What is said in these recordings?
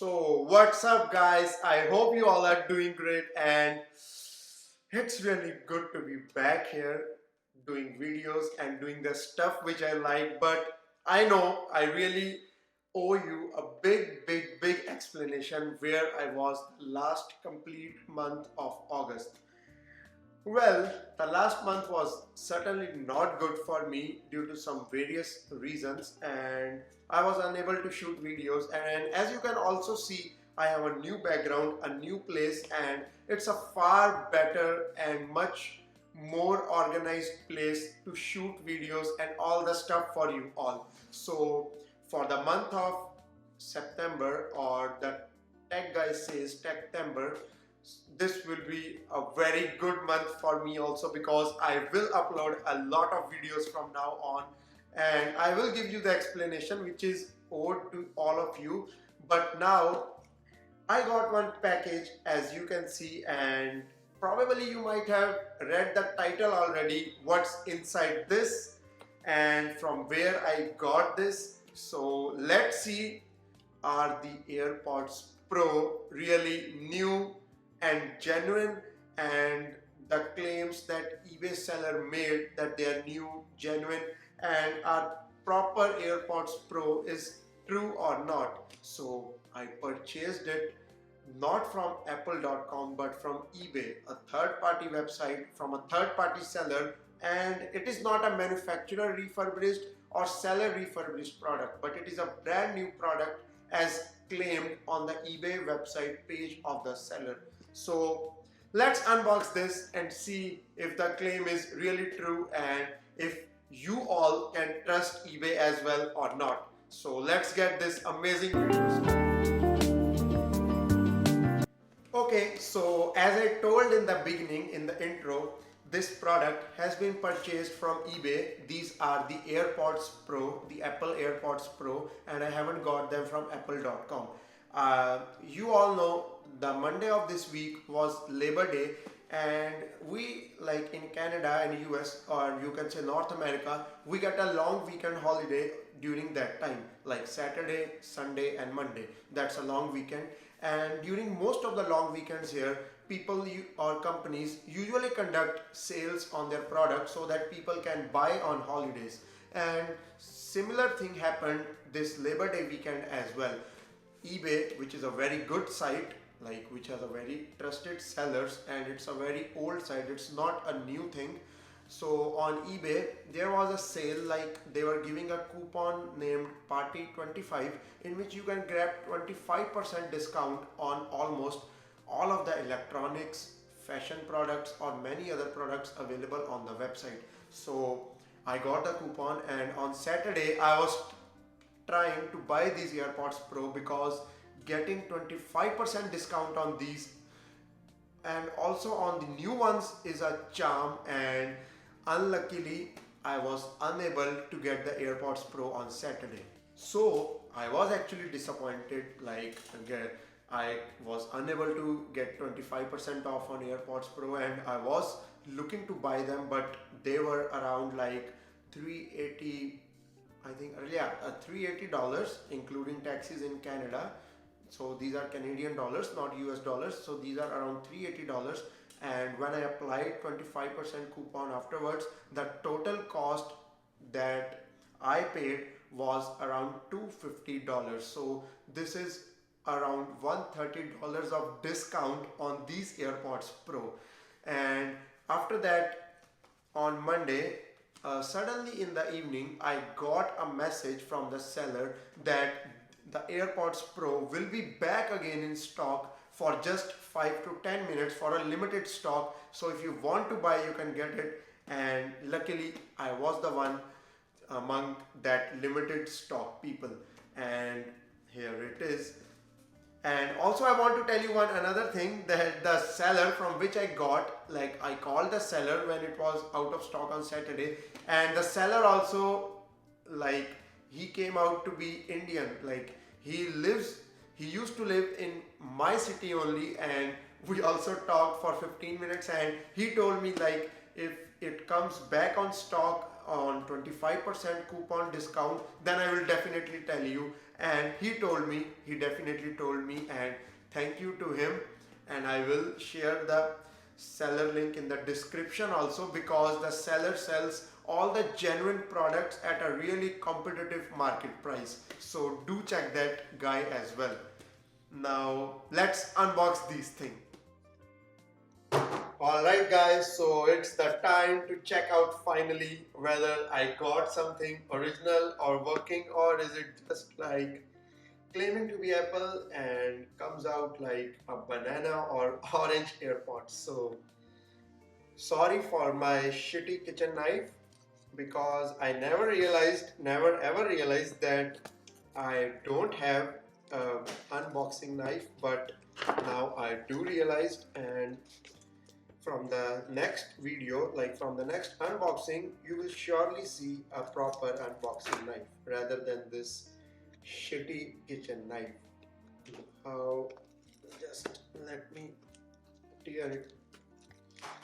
So, what's up, guys? I hope you all are doing great, and it's really good to be back here doing videos and doing the stuff which I like. But I know I really owe you a big explanation where I was the last complete month of August. Well, the last month was certainly not good for me due to some various reasons, and I was unable to shoot videos. And as you can also see, I have a new background, a new place, and it's a far better and much more organized place to shoot videos and all the stuff for you all. So for the month of September, or the tech guy says Techtember, this will be a very good month for me also, because I will upload a lot of videos from now on, and I will give you the explanation which is owed to all of you. But now I got one package, as you can see, and probably you might have read the title already, what's inside this and from where I got this. So let's see, are the AirPods Pro really new and genuine, and the claims that eBay seller made that they are new, genuine, and are proper AirPods Pro is true or not. So I purchased it not from apple.com but from eBay, a third-party website from a third-party seller, and it is not a manufacturer refurbished or seller refurbished product, but it is a brand new product as claimed on the eBay website page of the seller. So let's unbox this and see if the claim is really true and if you all can trust eBay as well or not. So let's get this amazing video started. Okay, so as I told in the beginning, in the intro, this product has been purchased from eBay. These are the AirPods Pro, the Apple AirPods Pro, and I haven't got them from apple.com. You all know the Monday of this week was Labor Day, and we, like in Canada and US, or you can say North America, we get a long weekend holiday during that time, like Saturday, Sunday and Monday. That's a long weekend, and during most of the long weekends here, people or companies usually conduct sales on their products so that people can buy on holidays. And similar thing happened this Labor Day weekend as well. eBay, which is a very good site, like which has a very trusted sellers, and it's a very old site, it's not a new thing. So on eBay there was a sale, like they were giving a coupon named Party 25, in which you can grab 25% discount on almost all of the electronics, fashion products or many other products available on the website. So I got the coupon, and on Saturday I was trying to buy these AirPods Pro because getting 25% discount on these and also on the new ones is a charm, and unluckily I was unable to get the AirPods Pro on Saturday. So I was actually disappointed, like again I was unable to get 25% off on AirPods Pro, and I was looking to buy them, but they were around like 380, I think, yeah, $380 including taxes in Canada. So these are Canadian dollars, not US dollars. So these are around $380, and when I applied 25% coupon afterwards, the total cost that I paid was around $250. So this is around $130 of discount on these AirPods Pro. And after that, on Monday, suddenly in the evening, I got a message from the seller that the AirPods Pro will be back again in stock for just 5 to 10 minutes for a limited stock. So if you want to buy, you can get it. And luckily I was the one among that limited stock people, and here it is. And also I want to tell you another thing, that the seller from which I got, like I called the seller when it was out of stock on Saturday, and the seller also, like, he came out to be Indian, like he used to live in my city only, and we also talked for 15 minutes, and he told me like if it comes back on stock on 25% coupon discount, then I will definitely tell you. And he definitely told me, and thank you to him. And I will share the seller link in the description also, because the seller sells all the genuine products at a really competitive market price. So do check that guy as well. Now let's unbox these things. Alright guys, so it's the time to check out finally whether I got something original or working, or is it just like claiming to be Apple and comes out like a banana or orange AirPods. So sorry for my shitty kitchen knife, because I never ever realized that I don't have an unboxing knife, but now I do realize. And from the next video, like from the next unboxing, you will surely see a proper unboxing knife rather than this shitty kitchen knife. Just let me tear it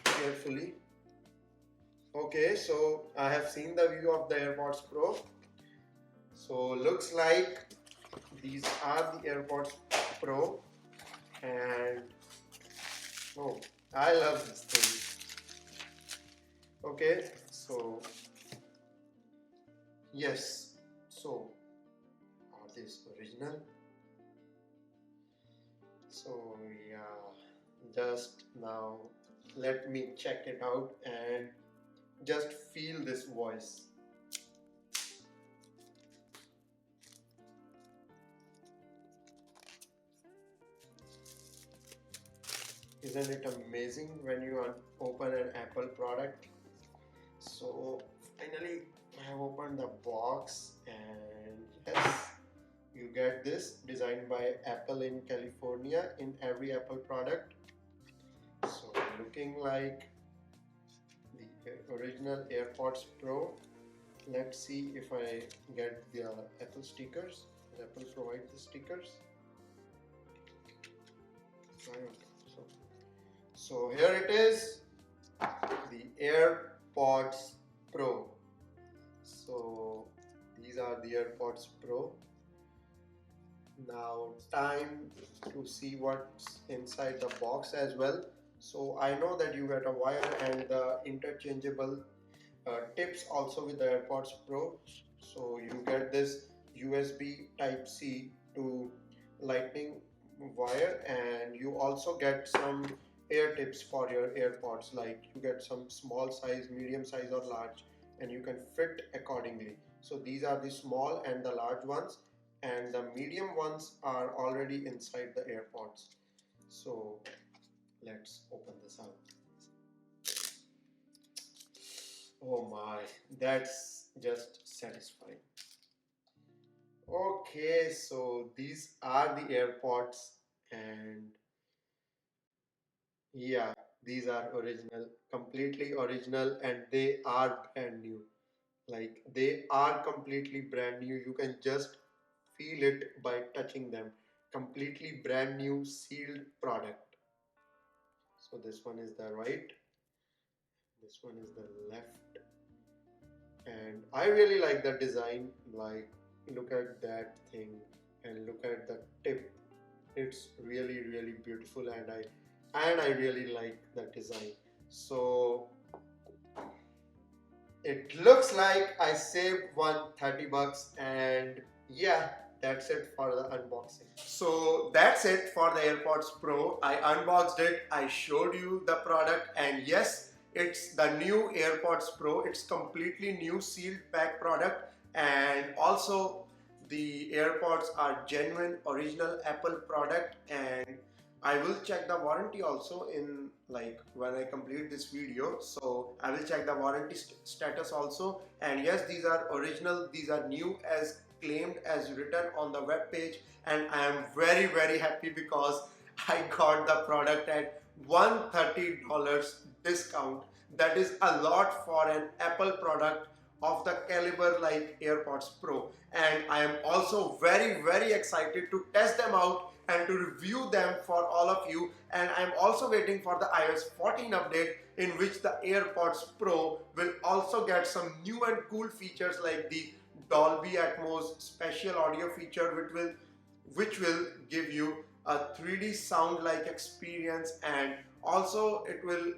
carefully. Okay, so I have seen the view of the AirPods Pro. So looks like these are the AirPods Pro, and oh, I love this thing. Okay, so yes, so are these original? So yeah, just now let me check it out and just feel this voice. Isn't it amazing when you open an Apple product? So finally I have opened the box, and yes, you get this, designed by Apple in California, in every Apple product. So looking like the original AirPods Pro. Let's see if I get the Apple stickers. Does Apple provide the stickers? I don't know. So here it is, the AirPods Pro. So these are the AirPods Pro. Now time to see what's inside the box as well. So I know that you get a wire and the interchangeable tips also with the AirPods Pro. So you get this USB Type-C to Lightning wire, and you also get some air tips for your AirPods. Like you get some small size, medium size, or large, and you can fit accordingly. So these are the small and the large ones, and the medium ones are already inside the AirPods. So let's open this out. Oh my, that's just satisfying. Okay, so these are the AirPods, and yeah, these are original, completely original, and they are brand new. Like they are completely brand new. You can just feel it by touching them. Completely brand new sealed product. So this one is the right, this one is the left, and I really like the design. Like look at that thing and look at the tip. It's really beautiful, and I really like the design. So it looks like I saved 130 bucks, and yeah, that's it for the unboxing. So that's it for the AirPods Pro. I unboxed it, I showed you the product, and yes, it's the new AirPods Pro. It's completely new sealed pack product, and also the AirPods are genuine original Apple product, and I will check the warranty also in like when I complete this video. So I will check the warranty status also. And yes, these are original, these are new as claimed, as written on the web page, and I am very happy because I got the product at $130 discount. That is a lot for an Apple product of the caliber like AirPods Pro, and I am also very excited to test them out and to review them for all of you. And I'm also waiting for the iOS 14 update, in which the AirPods Pro will also get some new and cool features like the Dolby Atmos special audio feature, which will give you a 3D sound like experience, and also it will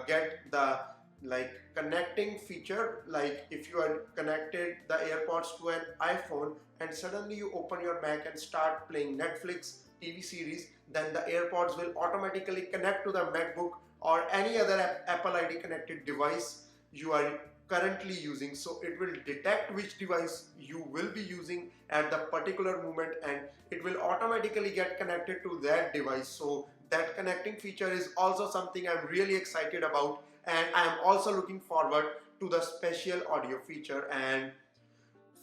get the like connecting feature. Like if you are connected the AirPods to an iPhone and suddenly you open your Mac and start playing Netflix TV series, then the AirPods will automatically connect to the MacBook or any other Apple ID connected device you are currently using. So it will detect which device you will be using at the particular moment, and it will automatically get connected to that device. So that connecting feature is also something I'm really excited about, and I am also looking forward to the special audio feature. And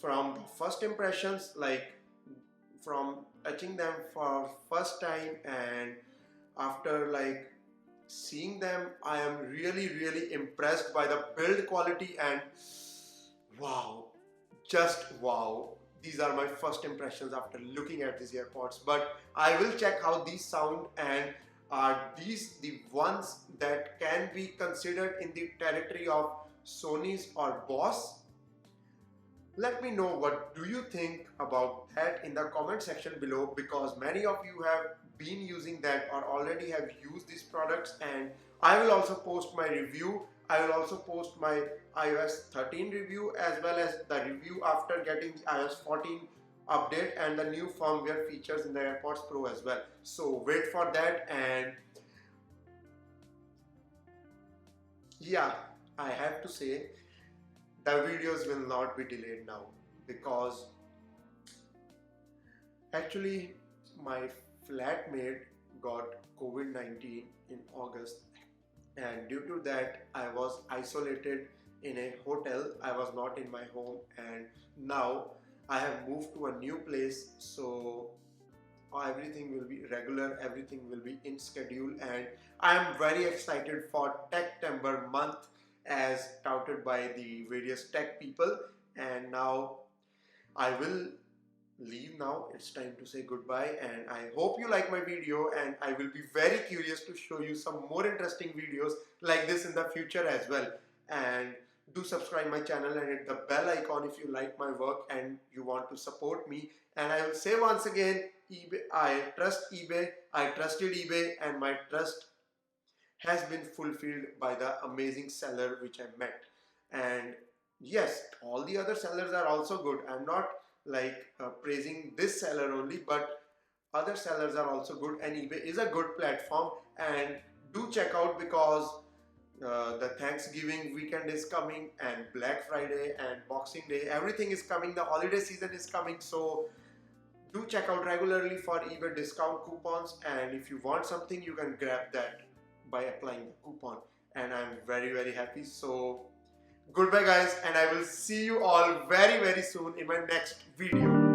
from the first impressions, like from touching them for first time and after like seeing them, I am really impressed by the build quality, and wow, just wow. These are my first impressions after looking at these AirPods, but I will check how these sound, and are these the ones that can be considered in the territory of Sony's or Boss? Let me know what do you think about that in the comment section below, because many of you have been using that or already have used these products, and I will also post my review. I will also post my iOS 13 review as well as the review after getting the iOS 14 update and the new firmware features in the AirPods Pro as well. So wait for that. And yeah, I have to say the videos will not be delayed now, because actually my flatmate got COVID-19 in August, and due to that I was isolated in a hotel. I was not in my home, and now I have moved to a new place, so everything will be regular, everything will be in schedule, and I am very excited for Techtember month as touted by the various tech people. And now I will leave now. It's time to say goodbye, and I hope you like my video, and I will be very curious to show you some more interesting videos like this in the future as well. And do subscribe my channel and hit the bell icon if you like my work and you want to support me. And I will say once again, eBay, I trust eBay, I trusted eBay, and my trust has been fulfilled by the amazing seller which I met. And yes, all the other sellers are also good. I'm not like praising this seller only, but other sellers are also good, and eBay is a good platform. And do check out, because the Thanksgiving weekend is coming, and Black Friday and Boxing Day, everything is coming, the holiday season is coming. So do check out regularly for eBay discount coupons, and if you want something you can grab that by applying the coupon. And I'm very happy. So goodbye guys, and I will see you all very soon in my next video.